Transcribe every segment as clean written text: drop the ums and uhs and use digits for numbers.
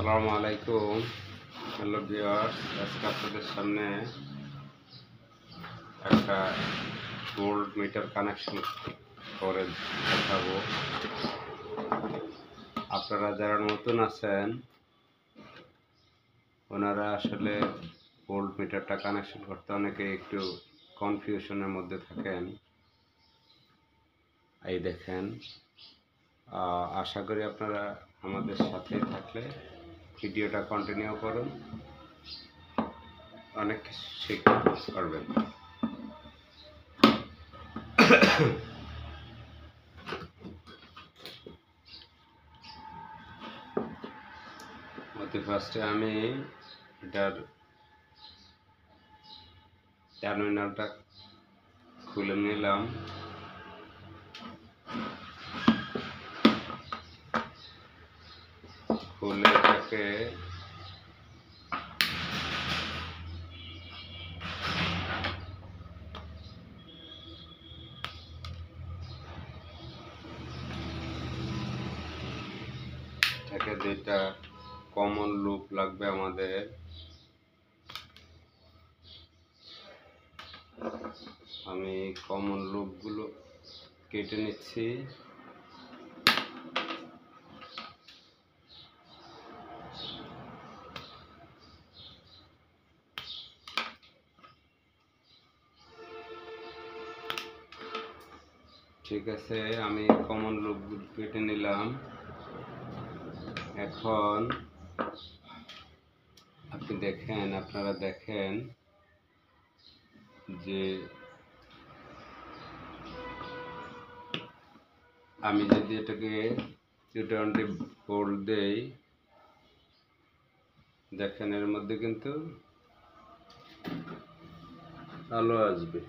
আসসালামু আলাইকুম। Hello viewers, আজকে আপনাদের সামনে একটা ভোল্ট মিটার কানেকশন করে দেখাবো। আপনারা যারা নতুন আছেন ওনারা আসলে ভোল্ট মিটারটা কানেকশন করতে অনেকে একটু কনফিউশনের মধ্যে থাকেন। এই দেখেন, আশা করি আপনারা আমাদের সাথে থাকলে ভিডিওটা কন্টিনিউ করুন, অনেক কিছু শিখতে পারবেন। ফার্স্টে আমি এটার টার্মিনালটা খুলে নিলাম। খুলে এটাকে দুইটা কমন লুপ লাগবে আমাদের। আমি কমন লুপগুলো কেটে নিচ্ছি। ঠিক আছে, আমি কমন লুপগুলো কেটে নিলাম। এখন আপনারা দেখেন যে আমি যদি এটাকে 220 ভোল্ট দেই, দেখেন এর মধ্যে কিন্তু আলো আসবে।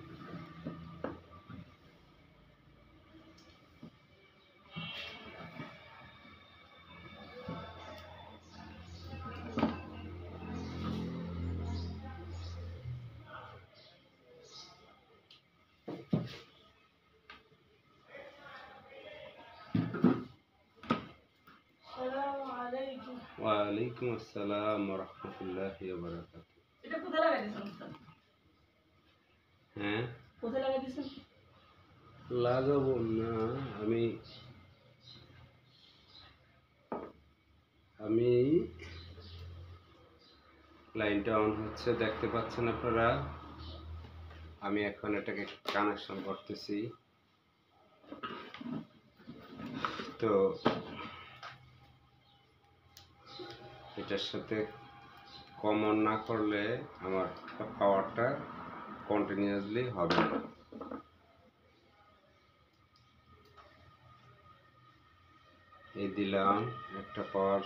ওয়ালাইকুম আসসালাম ওয়া রাহমাতুল্লাহি ওয়া বারাকাতুহু। এটা কোথায় লাগাইছেন? হ্যাঁ, কোথায় লাগাইছেন? লাগাবো না, আমি লাইনটা অন হচ্ছে, দেখতে পাচ্ছেন আপনারা। আমি এখন এটাকে কানেকশন করতেছি। তো এটার সাথে কমন না করলে আমার পাওয়ারটা কন্টিনিউয়াসলি হবে না। এই দিলাম, একটা পাওয়ার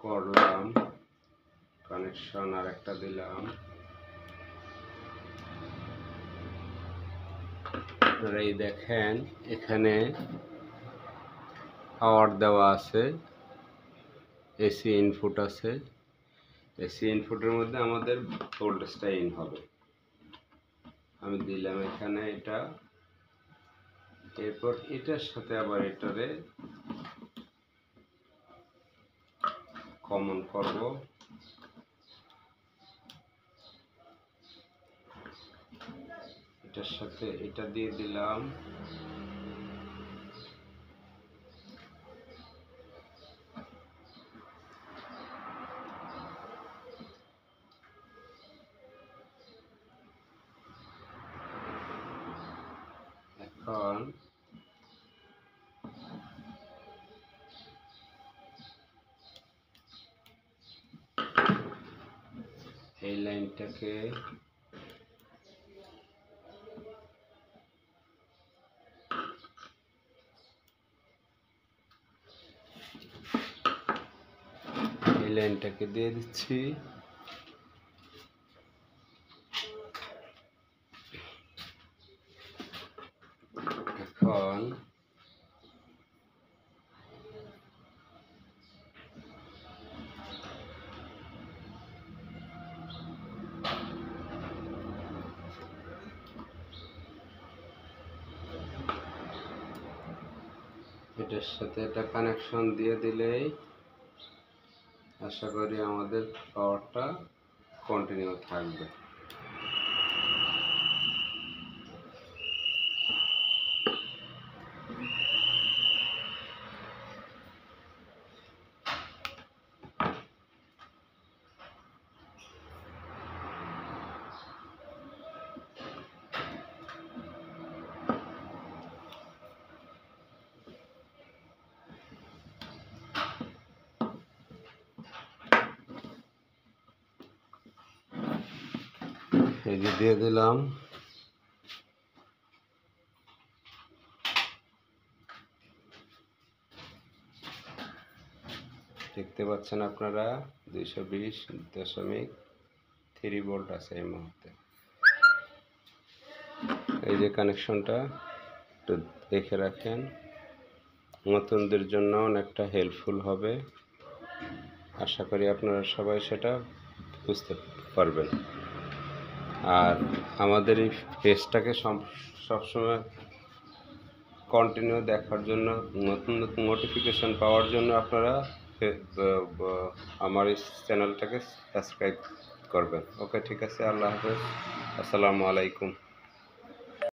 করলাম কানেকশন, আর একটা দিলাম। আপনারা এই দেখেন, এখানে পাওয়ার দেওয়া আছে, এসি ইনপুট আছে। এসি ইনপুটের মধ্যে আমাদের ভোল্টেজটা ইন হবে। আমি দিলাম এখানে এটা, এরপর এটার সাথে আবার এটারে কমন করব। এটার সাথে এটা দিয়ে দিলাম। এখন এই লাইনটাকে দিয়ে দিচ্ছি। এখন এটার সাথে এটা কানেকশন দিয়ে দিলেই আশা করি আমাদের পাওয়ারটা কন্টিনিউ থাকবে। এই যে দিয়ে দিলাম। দেখতে পাচ্ছেন আপনারা 220.3 ভোল্ট আছে এই মুহূর্তে। এই যে কানেকশনটা একটু দেখে রাখেন, নতুনদের জন্য অনেকটা হেল্পফুল হবে। আশা করি আপনারা সবাই সেটা বুঝতে পারবেন। আর আমাদের এই পেজটাকে সবসময় কন্টিনিউ দেখার জন্য, নতুন নতুন নোটিফিকেশন পাওয়ার জন্য আপনারা আমার এই চ্যানেলটাকে সাবস্ক্রাইব করবেন। ওকে, ঠিক আছে, আল্লাহ হাফেজ, আসসালামু আলাইকুম।